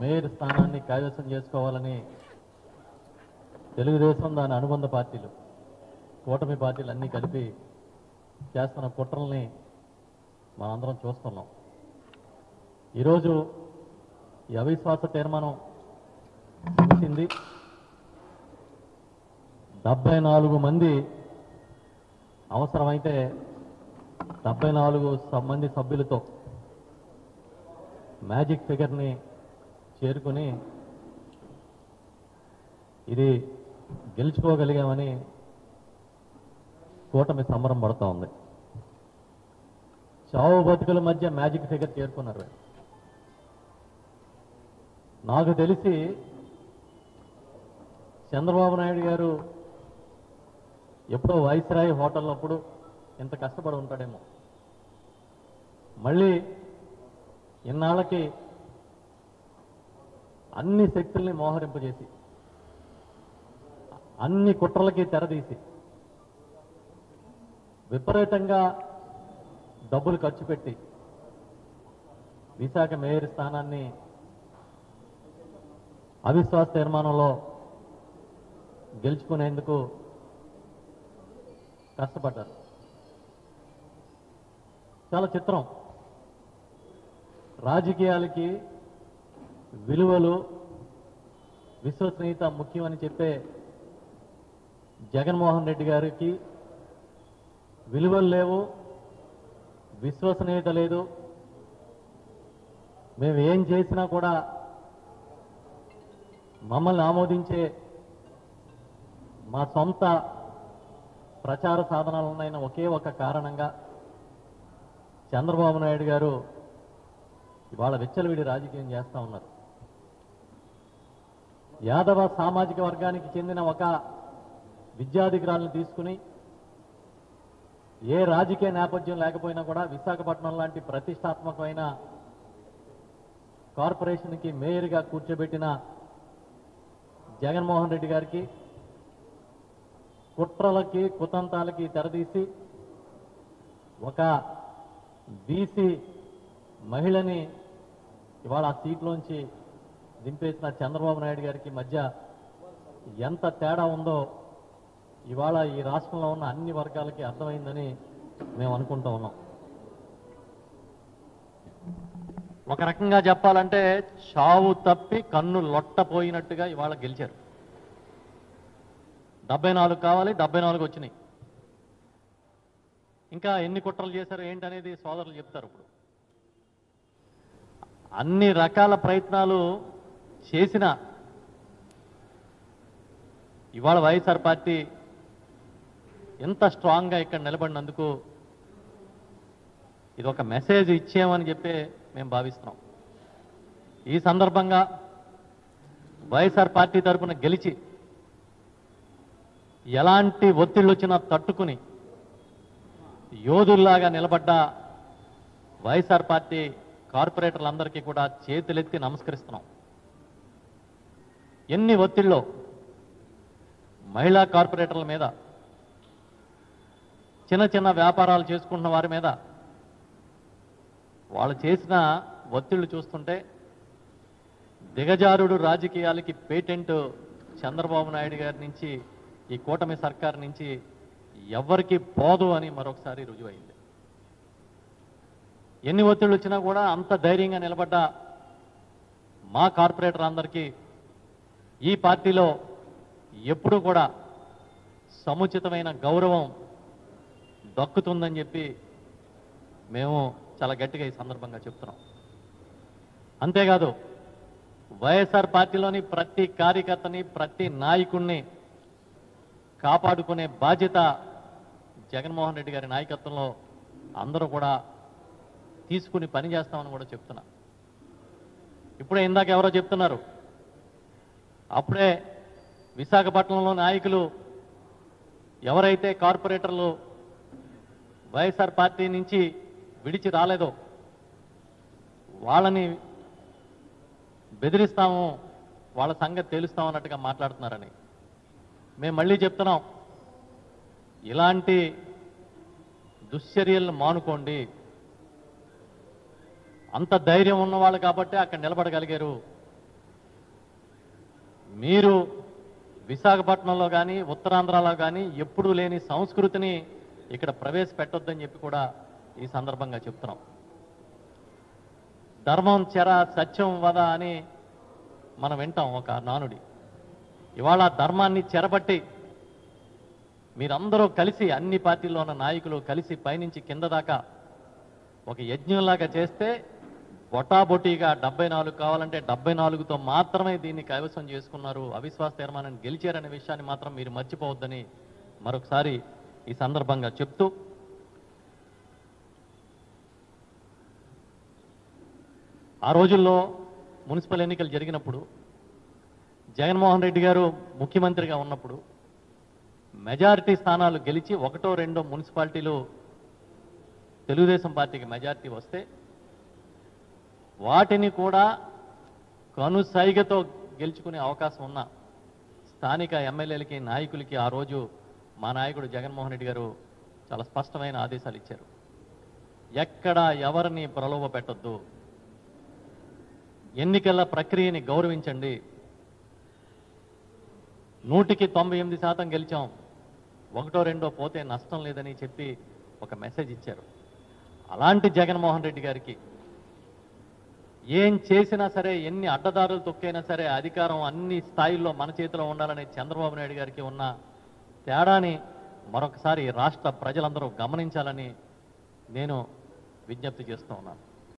Mayor స్థానాన్ని కైవసం చేసుకోవాలని తెలుగుదేశం దాని అనుబంధ పార్టీలు కూటమి పార్టీలు అన్నీ కలిపి చేస్తున్న కుట్రల్ని మనందరం చూస్తున్నాం. ఈరోజు ఈ అవిశ్వాస తీర్మానం ముగిసింది. 74 మంది అవసరమైతే 74 మంది సభ్యులతో మ్యాజిక్ ఫిగర్ని చేరుకుని ఇది గెలుచుకోగలిగామని కూటమి సంబరం పడుతూ ఉంది. చావు బతుకుల మధ్య మ్యాజిక్ ఫిగర్ చేరుకున్నారు. నాకు తెలిసి చంద్రబాబు నాయుడు గారు ఎప్పుడో వైస్రాయ్ హోటల్లో అప్పుడు ఇంత కష్టపడి ఉంటాడేమో. మళ్ళీ ఇన్నాళ్ళకి అన్ని శక్తుల్ని మోహరింపజేసి అన్ని కుట్రలకి తెరదీసి విపరీతంగా డబ్బులు ఖర్చు పెట్టి విశాఖ మేయర్ స్థానాన్ని అవిశ్వాస తీర్మానంలో గెలుచుకునేందుకు కష్టపడ్డారు. చాలా చిత్రం. రాజకీయాలకి విలువలు విశ్వసనీయత ముఖ్యమని చెప్పే జగన్మోహన్ రెడ్డి గారికి విలువలు లేవు, విశ్వసనీయత లేదు. మేము ఏం చేసినా కూడా మమ్మల్ని ఆమోదించే మా సొంత ప్రచార సాధనాలు ఉన్నాయన్న ఒకే ఒక కారణంగా చంద్రబాబు నాయుడు గారు ఇవాళ విచ్చలవిడి రాజకీయం చేస్తూ ఉన్నారు. యాదవ సామాజిక వర్గానికి చెందిన ఒక విద్యాధికారులను తీసుకుని ఏ రాజకీయ నేపథ్యం లేకపోయినా కూడా విశాఖపట్నం లాంటి ప్రతిష్టాత్మకమైన కార్పొరేషన్కి మేయర్గా కూర్చోబెట్టిన జగన్మోహన్ రెడ్డి గారికి కుట్రలకి కుతంత్రాలకి తెరదీసి ఒక బీసీ మహిళని ఇవాళ ఆ సీట్లోంచి దింపేసిన చంద్రబాబు నాయుడు గారికి మధ్య ఎంత తేడా ఉందో ఇవాళ ఈ రాష్ట్రంలో ఉన్న అన్ని వర్గాలకి అర్థమైందని మేము అనుకుంటూ ఉన్నాం. ఒక రకంగా చెప్పాలంటే చావు తప్పి కన్ను లొట్టపోయినట్టుగా ఇవాళ గెలిచారు. 74 కావాలి, 74 వచ్చినాయి. ఇంకా ఎన్ని కుట్రలు చేశారు ఏంటనేది సోదరులు చెప్తారు. ఇప్పుడు అన్ని రకాల ప్రయత్నాలు చేసిన ఇవాళ వైఎస్ఆర్ పార్టీ ఎంత స్ట్రాంగ్గా ఇక్కడ నిలబడినందుకు ఇది ఒక మెసేజ్ ఇచ్చామని చెప్పి మేము భావిస్తున్నాం. ఈ సందర్భంగా వైఎస్ఆర్ పార్టీ తరఫున గెలిచి ఎలాంటి ఒత్తిళ్ళు వచ్చినా తట్టుకుని యోధుల్లాగా నిలబడ్డ వైఎస్ఆర్ పార్టీ కార్పొరేటర్లందరికీ కూడా చేతులెత్తి నమస్కరిస్తున్నాం. ఎన్ని ఒత్తిళ్ళు మహిళా కార్పొరేటర్ల మీద, చిన్న చిన్న వ్యాపారాలు చేసుకుంటున్న వారి మీద వాళ్ళు చేసిన ఒత్తిళ్లు చూస్తుంటే దిగజారుడు రాజకీయాలకి పేటెంట్ చంద్రబాబు నాయుడు గారి నుంచి ఈ కూటమి సర్కారు నుంచి ఎవరికి పోదు అని మరొకసారి రుజువైంది. ఎన్ని ఒత్తిళ్లు వచ్చినా కూడా అంత ధైర్యంగా నిలబడ్డ మా కార్పొరేటర్ అందరికీ ఈ పార్టీలో ఎప్పుడూ కూడా సముచితమైన గౌరవం దక్కుతుందని చెప్పి మేము చాలా గట్టిగా ఈ సందర్భంగా చెప్తున్నాం. అంతేకాదు వైఎస్ఆర్ పార్టీలోని ప్రతి కార్యకర్తని, ప్రతి నాయకుడిని కాపాడుకునే బాధ్యత జగన్మోహన్ రెడ్డి గారి నాయకత్వంలో అందరూ కూడా తీసుకుని పనిచేస్తామని కూడా చెప్తున్నా. ఇప్పుడే ఇందాక ఎవరో చెప్తున్నారు, అప్పుడే విశాఖపట్నంలో నాయకులు ఎవరైతే కార్పొరేటర్లు వైఎస్ఆర్ పార్టీ నుంచి విడిచి రాలేదో వాళ్ళని బెదిరిస్తాము, వాళ్ళ సంగతి తేలుస్తామన్నట్టుగా మాట్లాడుతున్నారని. మేము మళ్ళీ చెప్తున్నాం, ఇలాంటి దుశ్చర్యలను మానుకోండి. అంత ధైర్యం ఉన్నవాళ్ళు కాబట్టి అక్కడ నిలబడగలిగారు. మీరు విశాఖపట్నంలో కానీ ఉత్తరాంధ్రలో కానీ ఎప్పుడూ లేని సంస్కృతిని ఇక్కడ ప్రవేశపెట్టొద్దని చెప్పి కూడా ఈ సందర్భంగా చెప్తున్నాం. ధర్మం చెర సత్యం వద అని మనం వింటాం ఒక నానుడి. ఇవాళ ధర్మాన్ని చెరబట్టి మీరందరూ కలిసి అన్ని పార్టీల్లో ఉన్న నాయకులు కలిసి పైనుంచి కింద దాకా ఒక యజ్ఞంలాగా చేస్తే బొటాబొటీగా 74 కావాలంటే 74తో మాత్రమే దీన్ని కైవసం చేసుకున్నారు, అవిశ్వాస తీర్మానాన్ని గెలిచారనే విషయాన్ని మాత్రం మీరు మర్చిపోవద్దని మరొకసారి ఈ సందర్భంగా చెప్తూ, ఆ రోజుల్లో మున్సిపల్ ఎన్నికలు జరిగినప్పుడు జగన్మోహన్ రెడ్డి గారు ముఖ్యమంత్రిగా ఉన్నప్పుడు మెజారిటీ స్థానాలు గెలిచి 1, 2 మున్సిపాలిటీలు తెలుగుదేశం పార్టీకి మెజారిటీ వస్తే వాటిని కూడా కనుసైగతో గెలుచుకునే అవకాశం ఉన్న స్థానిక ఎమ్మెల్యేలకి నాయకులకి ఆ రోజు మా నాయకుడు జగన్మోహన్ రెడ్డి గారు చాలా స్పష్టమైన ఆదేశాలు ఇచ్చారు. ఎక్కడ ఎవరిని ప్రలోభ పెట్టొద్దు, ఎన్నికల ప్రక్రియని గౌరవించండి, 100కి 98% గెలిచాం, 1, 2 పోతే నష్టం లేదని చెప్పి ఒక మెసేజ్ ఇచ్చారు. అలాంటి జగన్మోహన్ రెడ్డి గారికి ఏం చేసినా సరే, ఎన్ని అడ్డదారులు తొక్కైనా సరే అధికారం అన్ని స్థాయిల్లో మన చేతిలో ఉండాలనే చంద్రబాబు నాయుడు గారికి ఉన్న తేడాని మరొకసారి రాష్ట్ర ప్రజలందరూ గమనించాలని నేను విజ్ఞప్తి చేస్తూ ఉన్నాను.